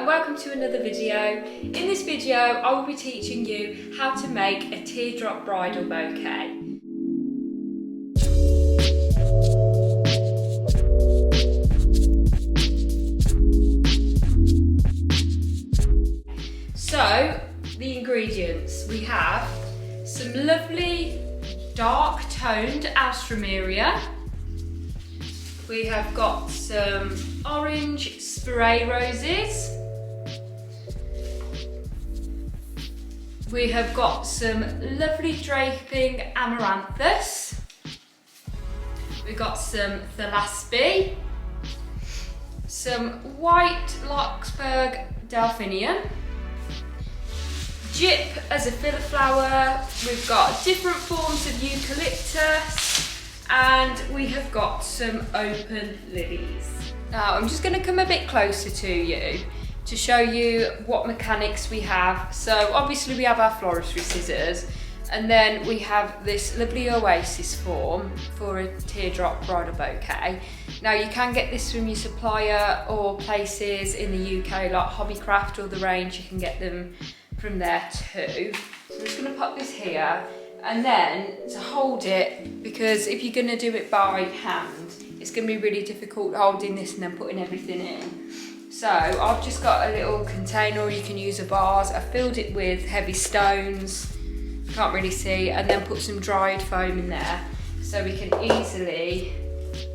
and welcome to another video. In this video I will be teaching you how to make a teardrop bridal bouquet. So the ingredients, we have some lovely dark toned alstroemeria. We have got some orange spray roses. We have got some lovely draping Amaranthus. We've got some Thelaspi, some white Larkspur delphinium, gyp as a filler flower. We've got different forms of eucalyptus, and we have got some open lilies. Now I'm just going to come a bit closer to you to show you what mechanics we have. So obviously we have our floristry scissors, and then we have this lovely oasis form for a teardrop bridal bouquet. Now you can get this from your supplier or places in the UK like Hobbycraft or The Range, you can get them from there too. So I'm just going to pop this here, and then to hold it, because if you're going to do it by hand, it's going to be really difficult holding this and then putting everything in. So I've just got a little container, or you can use a vase. I filled it with heavy stones, can't really see, and then put some dried foam in there so we can easily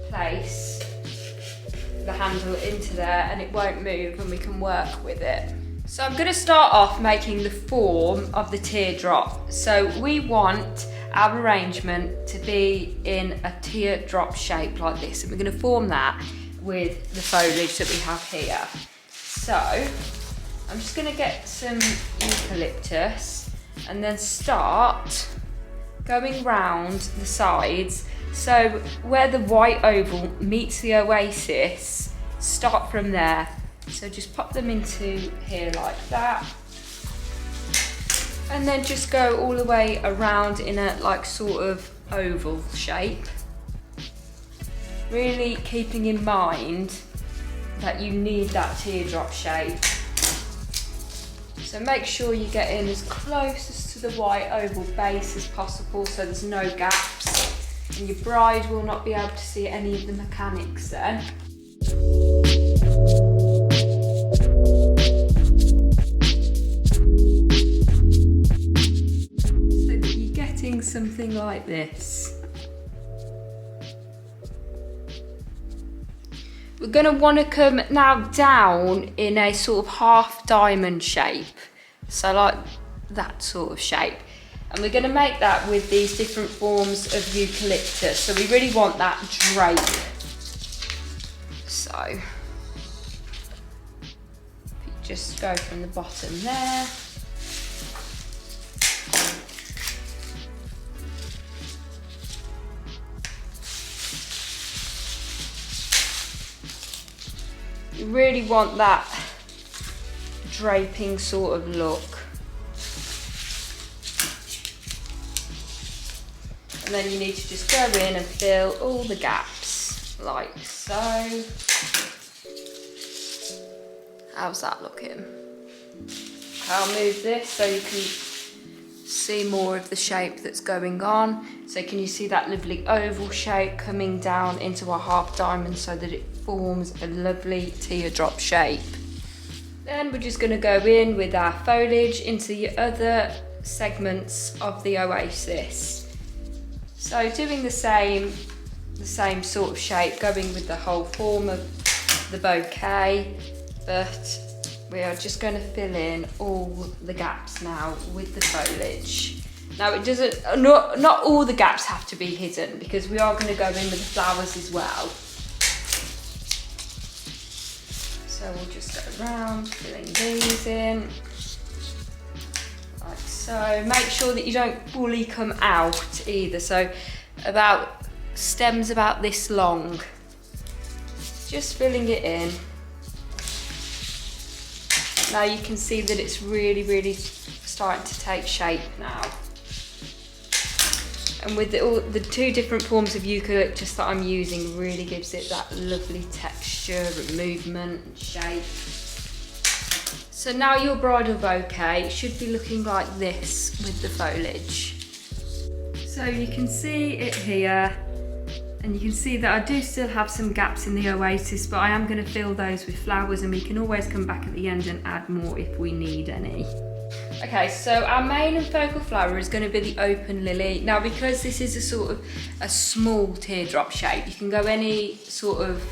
place the handle into there and it won't move and we can work with it. So I'm going to start off making the form of the teardrop. So we want our arrangement to be in a teardrop shape like this, and we're going to form that with the foliage that we have here. So I'm just going to get some eucalyptus and then start going round the sides. So where the white oval meets the oasis, start from there. So just pop them into here like that, and then just go all the way around in a like sort of oval shape, really keeping in mind that you need that teardrop shape. So make sure you get in as close as to the white oval base as possible so there's no gaps, and your bride will not be able to see any of the mechanics then. Something like this. We're going to want to come now down in a sort of half diamond shape, so like that sort of shape, and we're going to make that with these different forms of eucalyptus, so we really want that drape. So if you just go from the bottom there, you really want that draping sort of look. And then you need to just go in and fill all the gaps, like so. How's that looking? I'll move this so you can see more of the shape that's going on. So can you see that lovely oval shape coming down into a half diamond so that it forms a lovely teardrop shape? Then we're just going to go in with our foliage into the other segments of the oasis. So doing the same sort of shape, going with the whole form of the bouquet, but we are just going to fill in all the gaps now with the foliage. Now it doesn't, not all the gaps have to be hidden, because we are going to go in with the flowers as well. So we'll just go around filling these in, like so. Make sure that you don't fully come out either, so about stems about this long. Just filling it in. Now you can see that it's really starting to take shape now. And with the two different forms of eucalyptus that I'm using, really gives it that lovely texture and movement and shape. So now your bridal bouquet should be looking like this with the foliage. So you can see it here, and you can see that I do still have some gaps in the oasis, but I am going to fill those with flowers, and we can always come back at the end and add more if we need any. Okay, so our main and focal flower is going to be the open lily. Now, because this is a sort of a small teardrop shape, you can go any sort of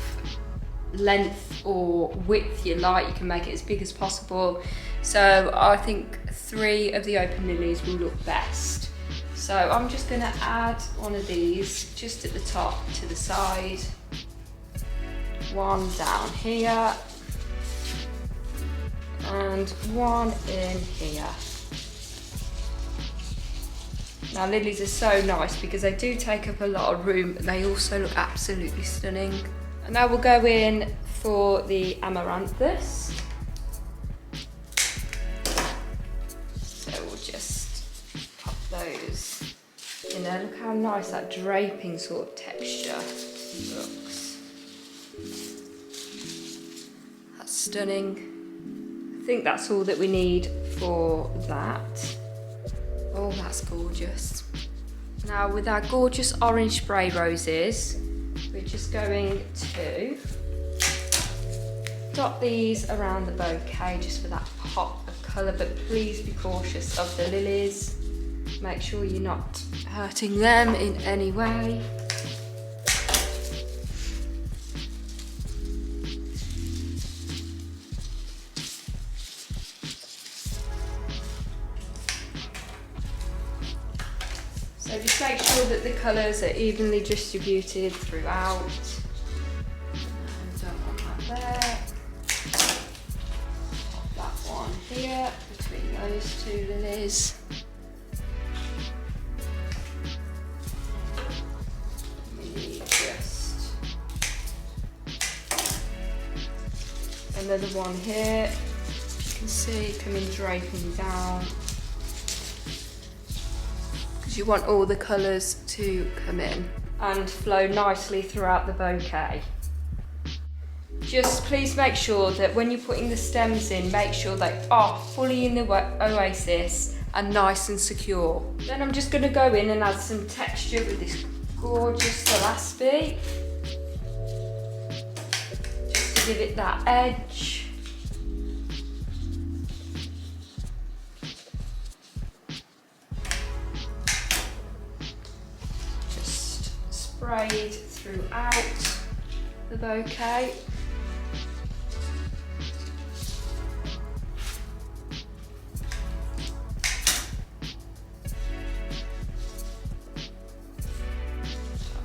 length or width you like. You can make it as big as possible. So I think 3 of the open lilies will look best. So I'm just going to add one of these just at the top to the side, one down here, and one in here. Now, lilies are so nice because they do take up a lot of room, but they also look absolutely stunning. And now we'll go in for the Amaranthus. So we'll just pop those in there. Look how nice that draping sort of texture looks. That's stunning. I think that's all that we need for that. Oh, that's gorgeous. Now, with our gorgeous orange spray roses, we're just going to dot these around the bouquet just for that pop of colour, but please be cautious of the lilies. Make sure you're not hurting them in any way. So just make sure that the colours are evenly distributed throughout. Don't want that there. Pop that one here between those 2 lilies. We need just another one here. You can see coming draping down. You want all the colours to come in and flow nicely throughout the bouquet. Just please make sure that when you're putting the stems in, make sure they are fully in the oasis and nice and secure. Then I'm just going to go in and add some texture with this gorgeous Thelaspi, just to give it that edge. Sprayed throughout the bouquet.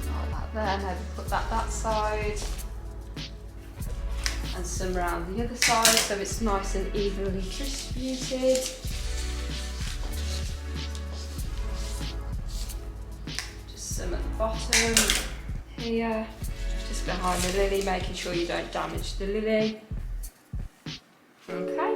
Like that there, maybe put that side and some around the other side so it's nice and evenly distributed. Some at the bottom here, just behind the lily, making sure you don't damage the lily. Okay.